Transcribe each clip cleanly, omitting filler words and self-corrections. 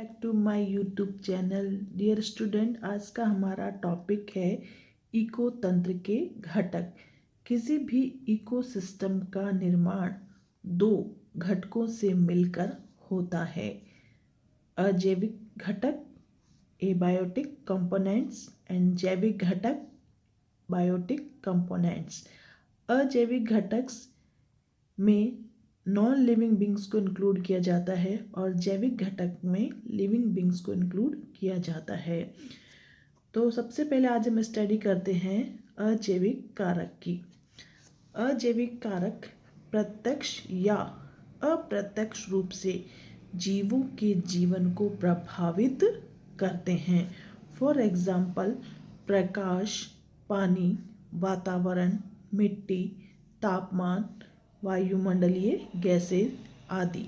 Back to my YouTube channel. Dear student, आज का हमारा टॉपिक है इको तंत्र के घटक। किसी भी इकोसिस्टम का निर्माण दो घटकों से मिलकर होता है। अजैविक घटक एबायोटिक कंपोनेंट्स एंड जैविक घटक बायोटिक कंपोनेंट्स। अजैविक घटक में नॉन लिविंग बींग्स को इंक्लूड किया जाता है और जैविक घटक में लिविंग बींग्स को इंक्लूड किया जाता है। तो सबसे पहले आज हम स्टडी करते हैं अजैविक कारक की। अजैविक कारक प्रत्यक्ष या अप्रत्यक्ष रूप से जीवों के जीवन को प्रभावित करते हैं। फॉर एग्जाम्पल, प्रकाश, पानी, वातावरण, मिट्टी, तापमान, वायुमंडलीय गैसें आदि।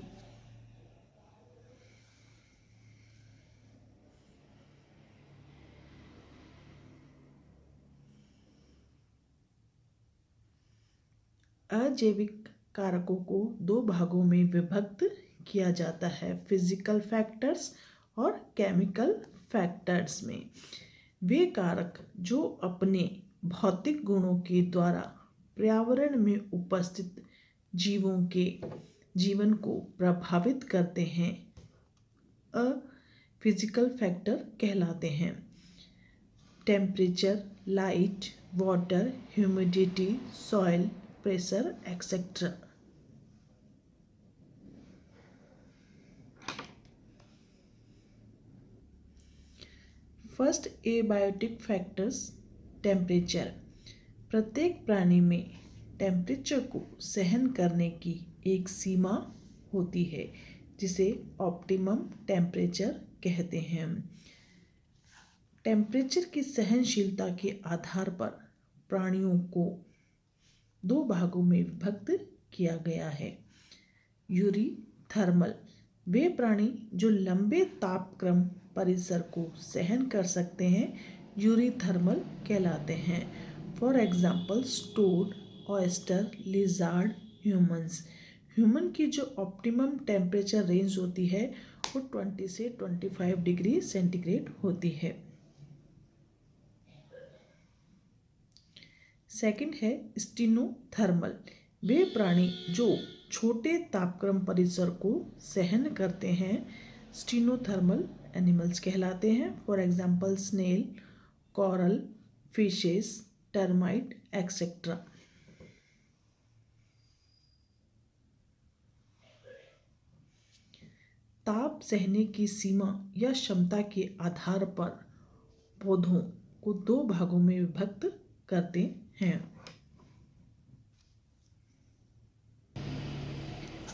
अजैविक कारकों को दो भागों में विभक्त किया जाता है, फिजिकल फैक्टर्स और केमिकल फैक्टर्स में। वे कारक जो अपने भौतिक गुणों के द्वारा पर्यावरण में उपस्थित जीवों के जीवन को प्रभावित करते हैं फिजिकल फैक्टर कहलाते हैं। Temperature, light, water, humidity, soil pressure etcetera. First, abiotic factors. Temperature. प्रत्येक प्राणी में टेम्परेचर को सहन करने की एक सीमा होती है जिसे ऑप्टिमम टेम्परेचर कहते हैं। टेम्परेचर की सहनशीलता के आधार पर प्राणियों को दो भागों में विभक्त किया गया है। यूरीथर्मल, वे प्राणी जो लंबे तापक्रम परिसर को सहन कर सकते हैं, यूरीथर्मल कहलाते हैं। For example, toad, oyster, lizard, humans. Human की जो ऑप्टिमम टेम्परेचर रेंज होती है वो 20 से 25 डिग्री सेंटीग्रेड होती है। सेकंड है स्टीनोथर्मल, वे प्राणी जो छोटे तापक्रम परिसर को सहन करते हैं, स्टीनोथर्मल एनिमल्स कहलाते हैं। For example, snail, coral, fishes, termite etcetera. ताप सहने की सीमा या क्षमता के आधार पर पौधों को दो भागों में विभक्त करते हैं।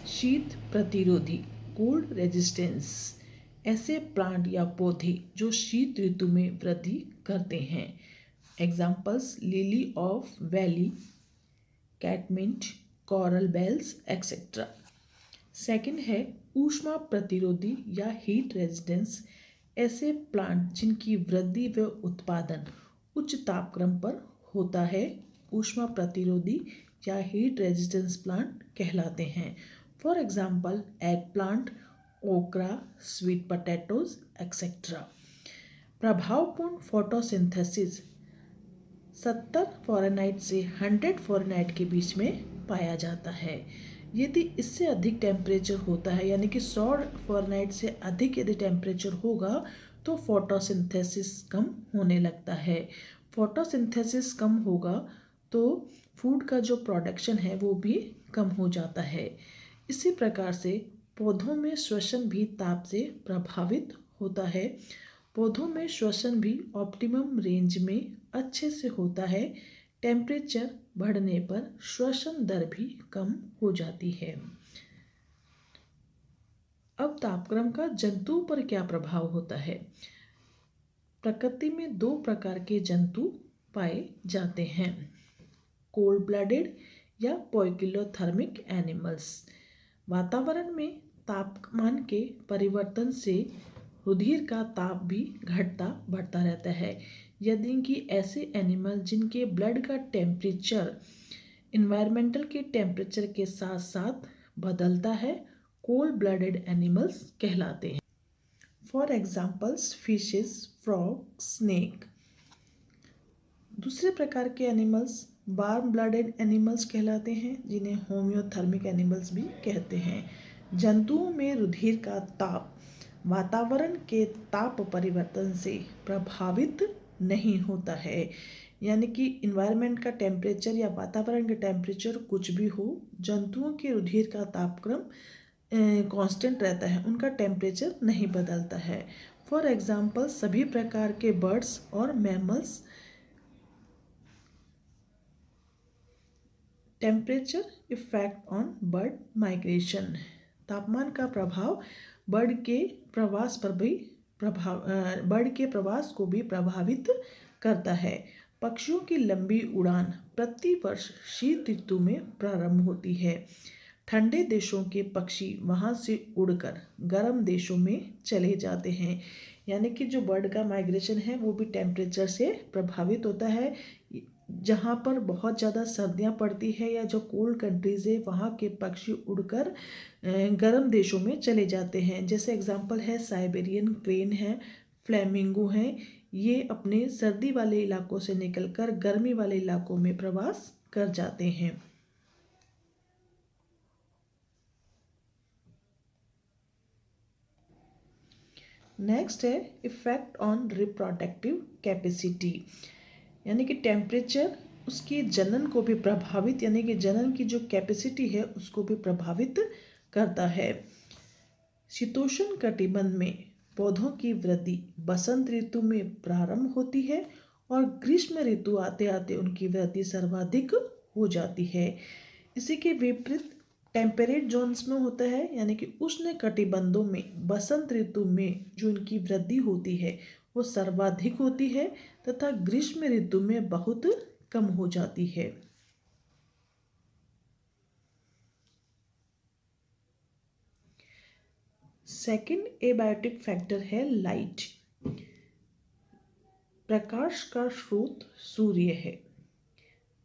शीत प्रतिरोधी, कोल्ड रेजिस्टेंस, ऐसे प्लांट या पौधे जो शीत ऋतु में वृद्धि करते हैं। Examples, lily of valley, catmint, coral bells et cetera. Second है ऊष्मा प्रतिरोधी या हीट रेजिस्टेंस, ऐसे प्लांट जिनकी वृद्धि व उत्पादन उच्च तापक्रम पर होता है, ऊष्मा प्रतिरोधी या हीट रेजिस्टेंस प्लांट कहलाते हैं। For example, egg plant, okra, sweet potatoes et cetera. प्रभावपूर्ण फोटोसिंथेसिस 70 फ़ारेनहाइट से 100 फ़ारेनहाइट के बीच में पाया जाता है। यदि इससे अधिक टेम्परेचर होता है, यानी कि 100 फ़ारेनहाइट से अधिक यदि टेम्परेचर होगा तो फोटोसिंथेसिस कम होने लगता है। फोटोसिंथेसिस कम होगा तो फूड का जो प्रोडक्शन है वो भी कम हो जाता है। इसी प्रकार से पौधों में श्वसन भी ताप से प्रभावित होता है। पौधों में श्वसन भी ऑप्टिमम रेंज में अच्छे से होता है। टेम्परेचर बढ़ने पर श्वसन दर भी कम हो जाती है। अब तापक्रम का जंतुओं पर क्या प्रभाव होता है? प्रकृति में दो प्रकार के जंतु पाए जाते हैं, कोल्ड ब्लडेड या पोइकिलोथर्मिक एनिमल्स। वातावरण में तापमान के परिवर्तन से रुधिर का ताप भी घटता बढ़ता रहता है। यदि कि ऐसे एनिमल जिनके ब्लड का टेम्परेचर इन्वायरमेंटल के टेम्परेचर के साथ साथ बदलता है, कोल्ड ब्लडेड एनिमल्स कहलाते हैं। For examples fishes, frog, snake. दूसरे प्रकार के एनिमल्स वार्म ब्लडेड एनिमल्स कहलाते हैं, जिन्हें होम्योथर्मिक एनिमल्स भी कहते हैं। जंतुओं में रुधिर का ताप वातावरण के ताप परिवर्तन से प्रभावित नहीं होता है, यानी कि इन्वायरमेंट का टेम्परेचर या वातावरण का टेम्परेचर कुछ भी हो, जंतुओं के रुधिर का तापक्रम कांस्टेंट रहता है, उनका टेम्परेचर नहीं बदलता है। फॉर एग्जाम्पल सभी प्रकार के बर्ड्स और mammals. Temperature effect on bird migration. तापमान का प्रभाव बर्ड के प्रवास को भी प्रभावित करता है। पक्षियों की लंबी उड़ान प्रति वर्ष शीत ऋतु में प्रारंभ होती है। ठंडे देशों के पक्षी वहां से उड़कर गर्म देशों में चले जाते हैं, यानी कि जो बर्ड का माइग्रेशन है वो भी टेम्परेचर से प्रभावित होता है। जहाँ पर बहुत ज़्यादा सर्दियाँ पड़ती है या जो कोल्ड कंट्रीज़ है, वहाँ के पक्षी उड़कर गर्म देशों में चले जाते हैं। जैसे एग्जांपल है साइबेरियन क्रेन है, फ्लेमिंगो हैं। ये अपने सर्दी वाले इलाकों से निकलकर गर्मी वाले इलाकों में प्रवास कर जाते हैं। नेक्स्ट है इफेक्ट ऑन रिप्रोडक्टिव कैपेसिटी, यानी कि टेम्परेचर उसके जनन को भी प्रभावित, यानी कि जनन की जो कैपेसिटी है उसको भी प्रभावित करता है। शीतोष्ण कटिबंध में पौधों की वृद्धि बसंत ऋतु में प्रारंभ होती है और ग्रीष्म ऋतु आते आते उनकी वृद्धि सर्वाधिक हो जाती है। इसी के विपरीत टेम्परेट जोन्स में होता है, यानी कि उष्ण कटिबंधों में बसंत ऋतु में जो इनकी वृद्धि होती है वो सर्वाधिक होती है तथा ग्रीष्म ऋतु में बहुत कम हो जाती है। सेकंड एबायोटिक फैक्टर है लाइट। प्रकाश का स्रोत सूर्य है।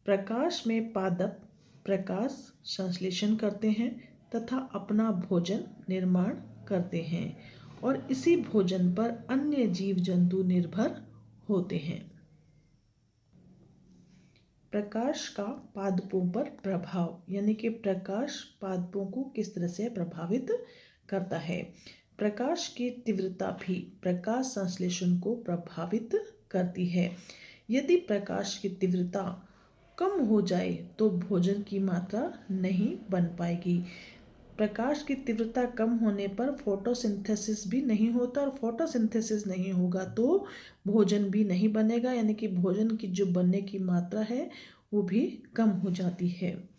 प्रकाश में पादप प्रकाश संश्लेषण करते हैं तथा अपना भोजन निर्माण करते हैं और इसी भोजन पर अन्य जीव जंतु निर्भर होते हैं। प्रकाश का पादपों पर प्रभाव, यानी कि प्रकाश पादपों को किस तरह से प्रभावित करता है। प्रकाश की तीव्रता भी प्रकाश संश्लेषण को प्रभावित करती है। यदि प्रकाश की तीव्रता कम हो जाए तो भोजन की मात्रा नहीं बन पाएगी। प्रकाश की तीव्रता कम होने पर फोटोसिंथेसिस भी नहीं होता और फोटोसिंथेसिस नहीं होगा तो भोजन भी नहीं बनेगा, यानी कि भोजन की जो बनने की मात्रा है वो भी कम हो जाती है।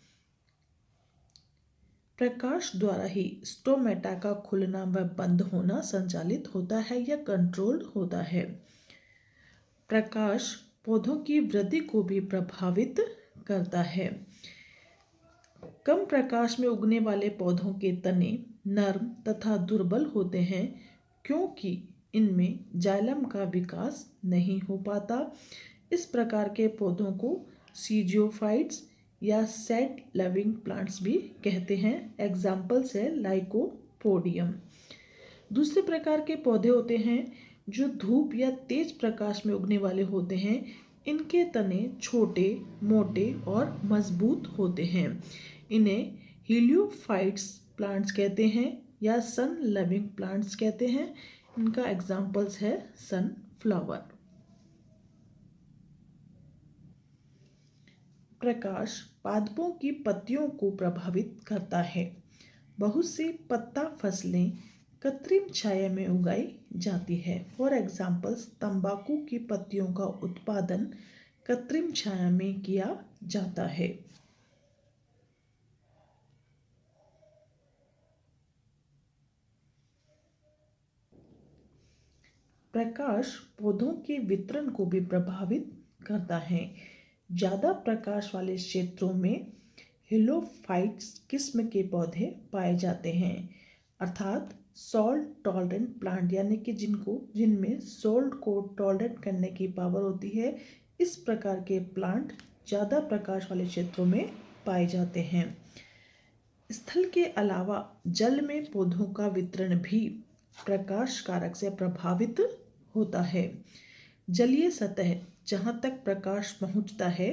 प्रकाश द्वारा ही स्टोमेटा का खुलना व बंद होना संचालित होता है या कंट्रोल होता है। प्रकाश पौधों की वृद्धि को भी प्रभावित करता है। कम प्रकाश में उगने वाले पौधों के तने नर्म तथा दुर्बल होते हैं क्योंकि इनमें जाइलम का विकास नहीं हो पाता। इस प्रकार के पौधों को सीजियोफाइट्स या सेट लविंग प्लांट्स भी कहते हैं। एग्जाम्पल्स है लाइकोपोडियम। दूसरे प्रकार के पौधे होते हैं जो धूप या तेज प्रकाश में उगने वाले होते हैं। इनके तने छोटे, मोटे और मजबूत होते हैं। इन्हें हीलियोफाइट्स प्लांट्स कहते हैं या सन लविंग प्लांट्स कहते हैं। इनका एग्जाम्पल्स है सनफ्लावर। प्रकाश पादपों की पत्तियों को प्रभावित करता है। बहुत सी पत्ता फसलें कृत्रिम छाया में उगाई जाती है। फॉर एग्जाम्पल्स तंबाकू की पत्तियों का उत्पादन कृत्रिम छाया में किया जाता है। प्रकाश पौधों के वितरण को भी प्रभावित करता है। ज़्यादा प्रकाश वाले क्षेत्रों में हिलोफाइट्स किस्म के पौधे पाए जाते हैं, अर्थात सॉल्ट टॉलरेंट प्लांट, यानी कि जिनमें सॉल्ट को टॉलरेट करने की पावर होती है। इस प्रकार के प्लांट ज़्यादा प्रकाश वाले क्षेत्रों में पाए जाते हैं। स्थल के अलावा जल में पौधों का वितरण भी प्रकाश कारक से प्रभावित होता है। जलीय सतह जहाँ तक प्रकाश पहुँचता है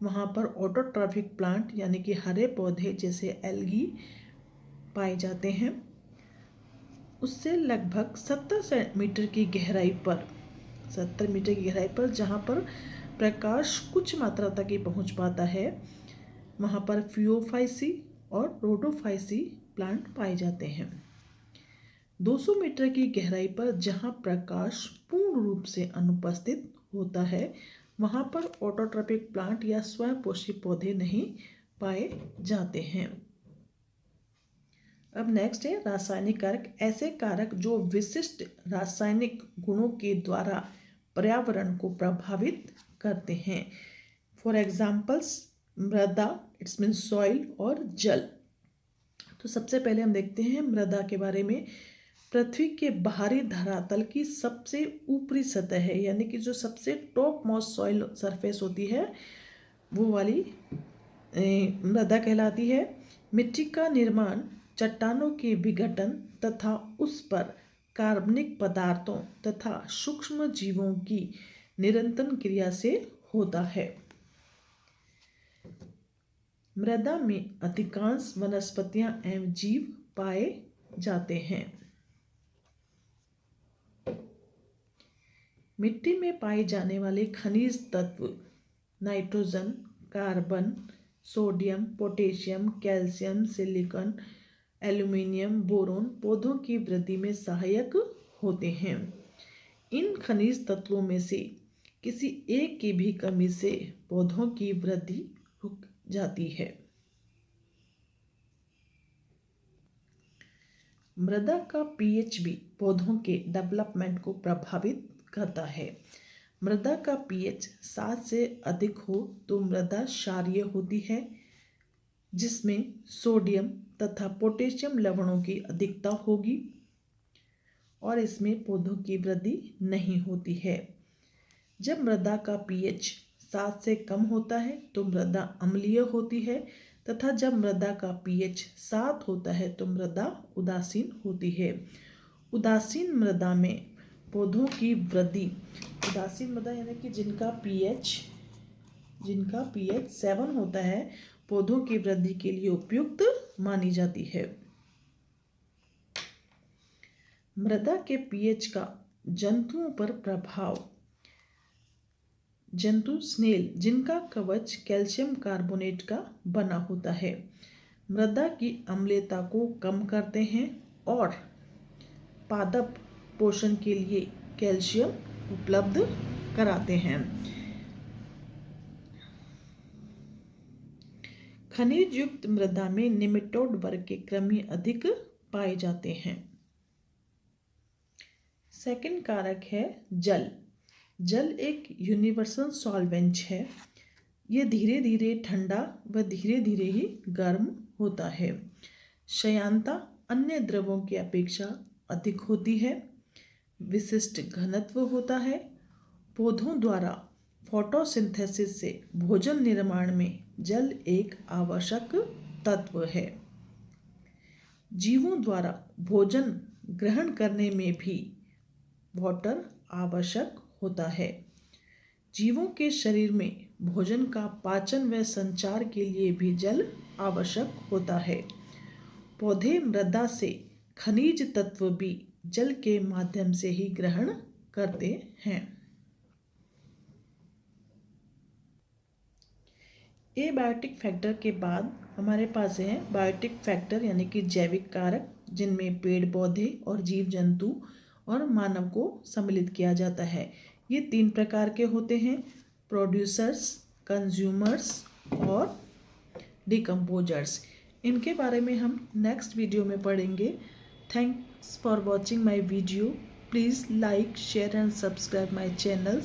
वहाँ पर ऑटोट्रॉफिक प्लांट यानी कि हरे पौधे जैसे एल्गी पाए जाते हैं। उससे लगभग 70 मीटर की गहराई पर 70 मीटर की गहराई पर जहाँ पर प्रकाश कुछ मात्रा तक ही पहुँच पाता है वहाँ पर फियोफाइसी और रोडोफाइसी प्लांट पाए जाते हैं। 200 मीटर की गहराई पर जहाँ प्रकाश पूर्ण रूप से अनुपस्थित होता है वहाँ पर ऑटोट्रॉपिक प्लांट या स्वयंपोषी पौधे नहीं पाए जाते हैं। अब नेक्स्ट है रासायनिक कारक। ऐसे कारक जो विशिष्ट रासायनिक गुणों के द्वारा पर्यावरण को प्रभावित करते हैं। फॉर एग्जाम्पल्स मृदा, इट्स मीन सॉइल, और जल। तो सबसे पहले हम देखते हैं मृदा के बारे में। पृथ्वी के बाहरी धरातल की सबसे ऊपरी सतह है यानी कि जो सबसे टॉप मोस्ट सॉइल सरफेस होती है वो वाली मृदा कहलाती है। मिट्टी का निर्माण चट्टानों के विघटन तथा उस पर कार्बनिक पदार्थों तथा सूक्ष्म जीवों की निरंतर क्रिया से होता है। मृदा में अधिकांश वनस्पतियां एवं जीव पाए जाते हैं। मिट्टी में पाए जाने वाले खनिज तत्व nitrogen, carbon, sodium, potassium, calcium, silicon, aluminium, boron पौधों की वृद्धि में सहायक होते हैं। इन खनिज तत्वों में से किसी एक की भी कमी से पौधों की वृद्धि रुक जाती है। मृदा का पीएच भी पौधों के डेवलपमेंट को प्रभावित करता है। मृदा का पीएच 7 से अधिक हो तो मृदा क्षारीय होती है जिसमें सोडियम तथा पोटेशियम लवणों की अधिकता होगी और इसमें पौधों की वृद्धि नहीं होती है। जब मृदा का पीएच 7 से कम होता है तो मृदा अम्लीय होती है तथा जब मृदा का पीएच 7 होता है तो मृदा उदासीन होती है। उदासीन मृदा में पौधों की वृद्धि, उदासीन मृदा यानी कि जिनका पीएच 7 होता है पौधों की वृद्धि के लिए उपयुक्त मानी जाती है। मृदा के पीएच का जंतुओं पर प्रभाव। जंतु स्नेल जिनका कवच कैल्शियम कार्बोनेट का बना होता है मृदा की अम्लता को कम करते हैं और पादप पोषण के लिए कैल्शियम उपलब्ध कराते हैं। खनिज युक्त मृदा में निमेटोड वर्ग के कृमि अधिक पाए जाते हैं। सेकंड कारक है जल। जल एक यूनिवर्सल सॉल्वेंट है। ये धीरे धीरे ठंडा व धीरे धीरे ही गर्म होता है। क्षयांता अन्य द्रवों की अपेक्षा अधिक होती है। विशिष्ट घनत्व होता है। पौधों द्वारा फोटोसिंथेसिस से भोजन निर्माण में जल एक आवश्यक तत्व है। जीवों द्वारा भोजन ग्रहण करने में भी वाटर आवश्यक होता है। जीवों के शरीर में भोजन का पाचन व संचार के लिए भी जल आवश्यक होता है। पौधे मृदा से खनिज तत्व भी जल के माध्यम से ही ग्रहण करते हैं। एबायोटिक फैक्टर के बाद हमारे पास है बायोटिक फैक्टर यानी कि जैविक कारक जिनमें पेड़ पौधे और जीव जंतु और मानव को सम्मिलित किया जाता है। ये 3 प्रकार के होते हैं, प्रोड्यूसर्स, कंज्यूमर्स और डिकम्पोजर्स। इनके बारे में हम नेक्स्ट वीडियो में पढ़ेंगे। Thanks for watching my video. Please like, share and subscribe my channel.